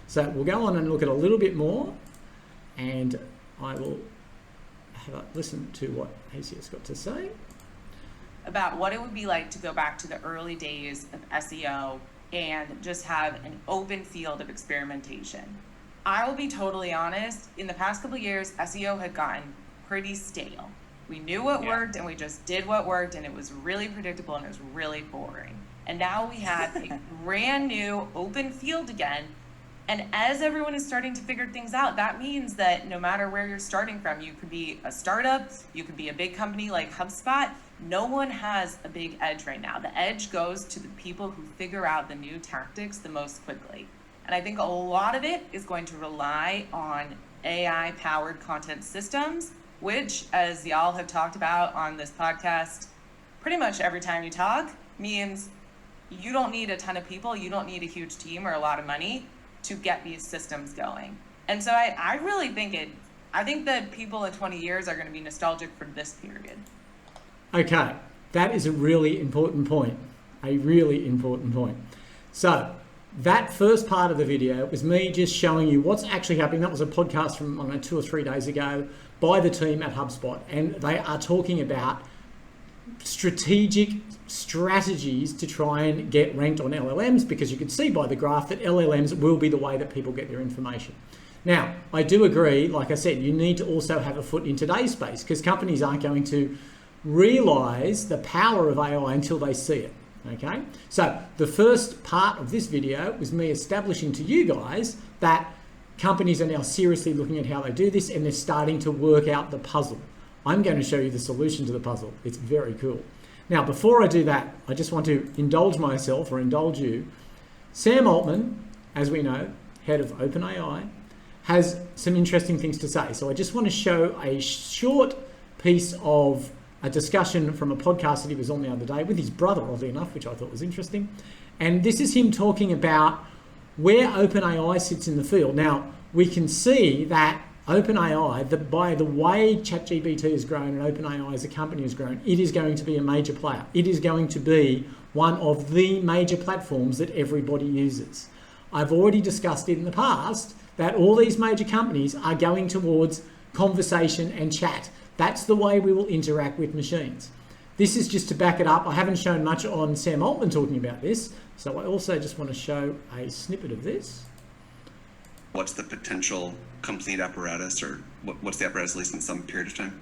So we'll go on and look at a little bit more, and I will have a listen to what AC's got to say. About what it would be like to go back to the early days of SEO and just have an open field of experimentation. I will be totally honest, in the past couple of years, SEO had gotten pretty stale. We knew what worked and we just did what worked, and it was really predictable and it was really boring. And now we have a brand new open field again. And as everyone is starting to figure things out, that means that no matter where you're starting from, you could be a startup, you could be a big company like HubSpot. No one has a big edge right now. The edge goes to the people who figure out the new tactics the most quickly. And I think a lot of it is going to rely on AI-powered content systems, which, as y'all have talked about on this podcast, pretty much every time you talk, means you don't need a ton of people, you don't need a huge team or a lot of money to get these systems going. And so I really think I think that people in 20 years are going to be nostalgic for this period. Okay, that is a really important point. A really important point. So that first part of the video was me just showing you what's actually happening. That was a podcast from, I don't know, 2 or 3 days ago by the team at HubSpot. And they are talking about strategic strategies to try and get ranked on LLMs, because you can see by the graph that LLMs will be the way that people get their information. Now, I do agree, like I said, you need to also have a foot in today's space, because companies aren't going to realize the power of AI until they see it. Okay, so the first part of this video was me establishing to you guys that companies are now seriously looking at how they do this, and they're starting to work out the puzzle. I'm going to show you the solution to the puzzle. It's very cool. Now, before I do that, I just want to indulge myself or indulge you. Sam Altman, as we know, head of OpenAI, has some interesting things to say. So I just want to show a short piece of a discussion from a podcast that he was on the other day with his brother, oddly enough, which I thought was interesting. And this is him talking about where OpenAI sits in the field. Now, we can see that OpenAI, by the way ChatGPT has grown and OpenAI as a company has grown, it is going to be a major player. It is going to be one of the major platforms that everybody uses. I've already discussed in the past that all these major companies are going towards conversation and chat. That's the way we will interact with machines. This is just to back it up. I haven't shown much on Sam Altman talking about this, so I also just want to show a snippet of this. What's the potential complete apparatus, or what's the apparatus, at least in some period of time?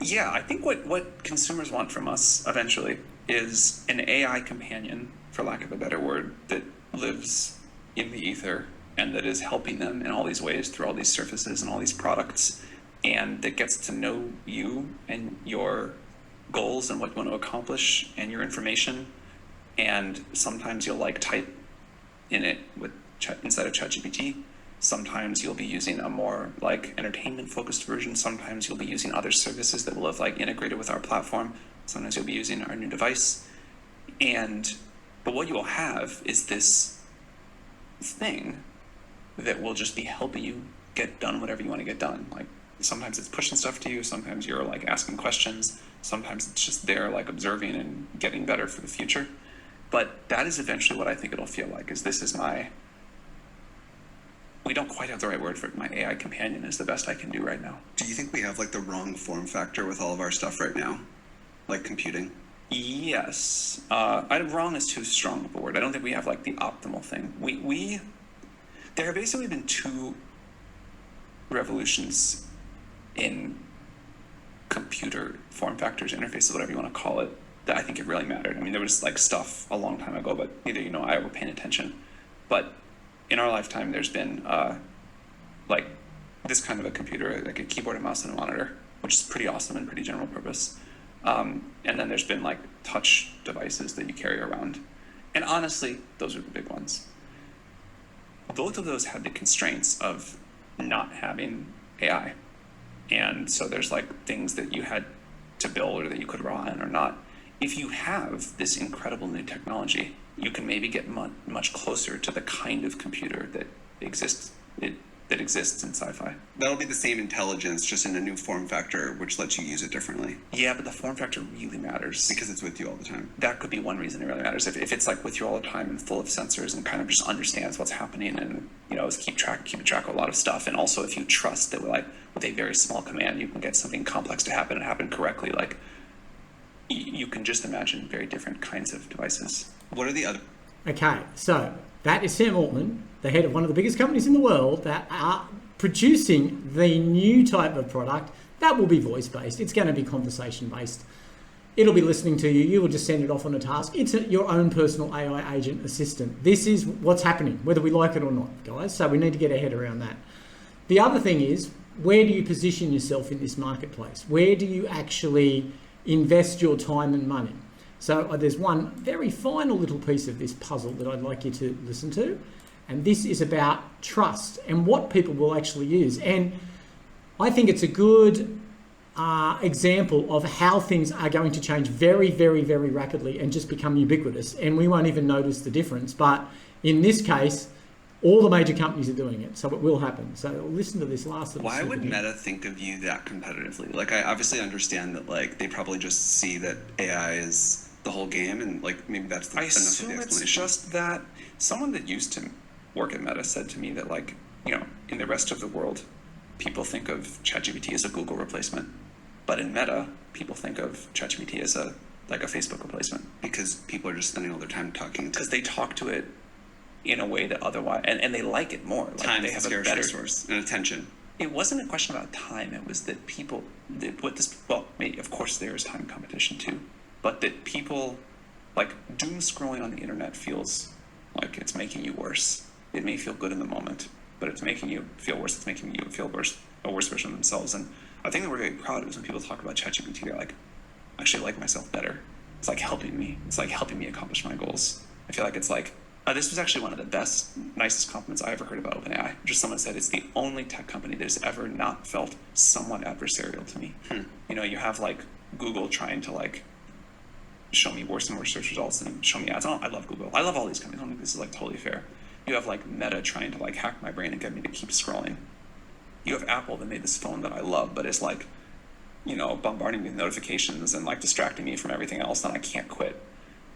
Yeah, I think what consumers want from us eventually is an AI companion, for lack of a better word, that lives in the ether and that is helping them in all these ways through all these surfaces and all these products, and that gets to know you and your goals and what you want to accomplish and your information. And sometimes you'll type in it with inside of ChatGPT. Sometimes you'll be using a more entertainment focused version. Sometimes you'll be using other services that will have integrated with our platform. Sometimes you'll be using our new device. But what you will have is this thing that will just be helping you get done whatever you want to get done. Sometimes it's pushing stuff to you. Sometimes you're asking questions. Sometimes it's just there observing and getting better for the future. But that is eventually what I think it'll feel like. We don't quite have the right word for it. My AI companion is the best I can do right now. Do you think we have the wrong form factor with all of our stuff right now? Computing? Yes. Wrong is too strong of a word. I don't think we have the optimal thing. There have basically been two revolutions in computer form factors, interfaces, whatever you want to call it, that I think it really mattered. I mean, there was stuff a long time ago, but neither you nor I were paying attention. But in our lifetime, there's been this kind of a computer, a keyboard, a mouse, and a monitor, which is pretty awesome and pretty general purpose. And then there's been touch devices that you carry around. And honestly, those are the big ones. Both of those had the constraints of not having AI. And so there's things that you had to build or that you could rely on or not. If you have this incredible new technology, you can maybe get much closer to the kind of computer that exists that exists in sci-fi. That'll be the same intelligence, just in a new form factor, which lets you use it differently. Yeah, but the form factor really matters. Because it's with you all the time. That could be one reason it really matters. If it's like with you all the time and full of sensors and kind of just understands what's happening and, is keeping track of a lot of stuff. And also if you trust that with a very small command, you can get something complex to happen and happen correctly, you can just imagine very different kinds of devices. What are the other? Okay, so that is Sam Altman, the head of one of the biggest companies in the world that are producing the new type of product that will be voice-based. It's going to be conversation-based. It'll be listening to you. You will just send it off on a task. It's your own personal AI agent assistant. This is what's happening, whether we like it or not, guys. So we need to get our head around that. The other thing is, where do you position yourself in this marketplace? Where do you actually invest your time and money? So there's one very final little piece of this puzzle that I'd like you to listen to. And this is about trust and what people will actually use. And I think it's a good example of how things are going to change very, very, very rapidly and just become ubiquitous. And we won't even notice the difference. But in this case, all the major companies are doing it. So it will happen. So listen to this last little Why would here. Meta think of you that competitively? I obviously understand that they probably just see that AI is the whole game, and maybe that's enough I of the assume it's explanation. just that someone that used to work at Meta said to me that in the rest of the world, people think of ChatGPT as a Google replacement, but in Meta, people think of ChatGPT as a Facebook replacement. Because people are just spending all their time talking to Because they talk to it in a way that otherwise, and they like it more. time They is have a a scarce better resource and attention. It wasn't a question about time. It was that people, maybe, of course there is time competition too, but that people, doom scrolling on the internet feels like it's making you worse. It may feel good in the moment, but it's making you feel worse. It's making you feel worse, a worse version of themselves. And I think that we're very proud of is when people talk about ChatGPT, they're like, I actually like myself better. It's helping me. It's helping me accomplish my goals. I feel like it's this was actually one of the best, nicest compliments I ever heard about OpenAI. Just someone said it's the only tech company that has ever not felt somewhat adversarial to me. You have Google trying to show me worse and worse search results and show me ads. I love Google. I love all these companies. I don't think this is totally fair. You have Meta trying to hack my brain and get me to keep scrolling. You have Apple that made this phone that I love, but it's bombarding me with notifications and distracting me from everything else, and I can't quit.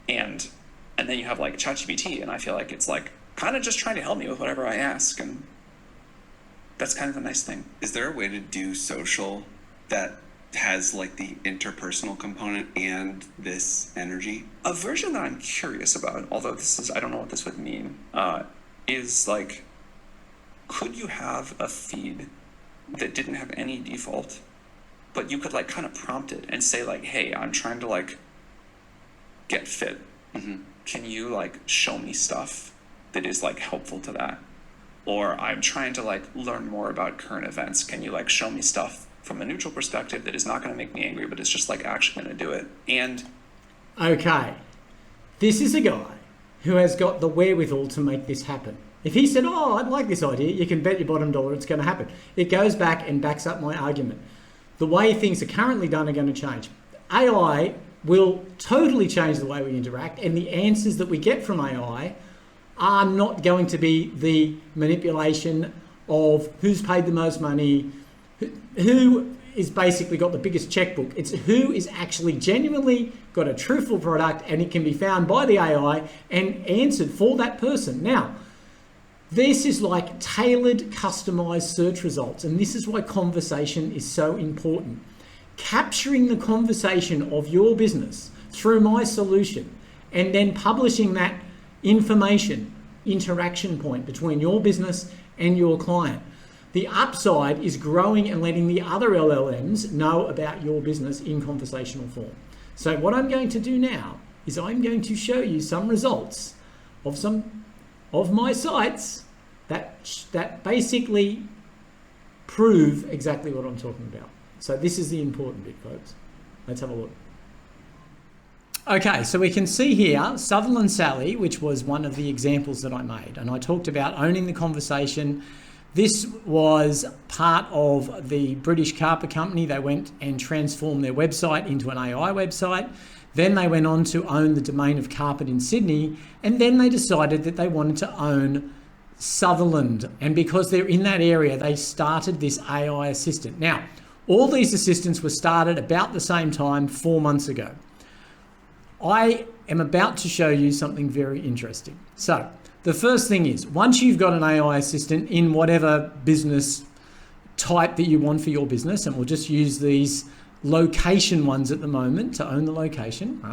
And then you have ChatGPT, and I feel like it's kind of just trying to help me with whatever I ask, and that's kind of a nice thing. Is there a way to do social that has the interpersonal component and this energy? A version that I'm curious about, although I don't know what this would mean, is could you have a feed that didn't have any default, but you could kind of prompt it and say hey, I'm trying to get fit. Mm-hmm. Can you show me stuff that is helpful to that? Or I'm trying to learn more about current events. Can you show me stuff from a neutral perspective that is not going to make me angry, but it's just actually going to do it? And Okay, this is a guy who has got the wherewithal to make this happen. If he said, oh, I'd like this idea, you can bet your bottom dollar it's going to happen. It goes back and backs up my argument. The way things are currently done are going to change. AI will totally change the way we interact, and the answers that we get from AI are not going to be the manipulation of who's paid the most money, who is basically got the biggest checkbook. It's who is actually genuinely got a truthful product, and it can be found by the AI and answered for that person. Now, this is tailored, customized search results, and this is why conversation is so important. Capturing the conversation of your business through my solution and then publishing that information, interaction point between your business and your client. The upside is growing and letting the other LLMs know about your business in conversational form. So what I'm going to do now is I'm going to show you some results of some of my sites that basically prove exactly what I'm talking about. So this is the important bit, folks. Let's have a look. Okay, so we can see here Sutherland Sally, which was one of the examples that I made. And I talked about owning the conversation. This was part of the British carpet company. They went and transformed their website into an AI website. Then they went on to own the domain of carpet in Sydney. And then they decided that they wanted to own Sutherland, and because they're in that area, they started this AI assistant. Now, all these assistants were started about the same time 4 months ago. I am about to show you something very interesting. So the first thing is, once you've got an AI assistant in whatever business type that you want for your business, and we'll just use these location ones at the moment to own the location, right?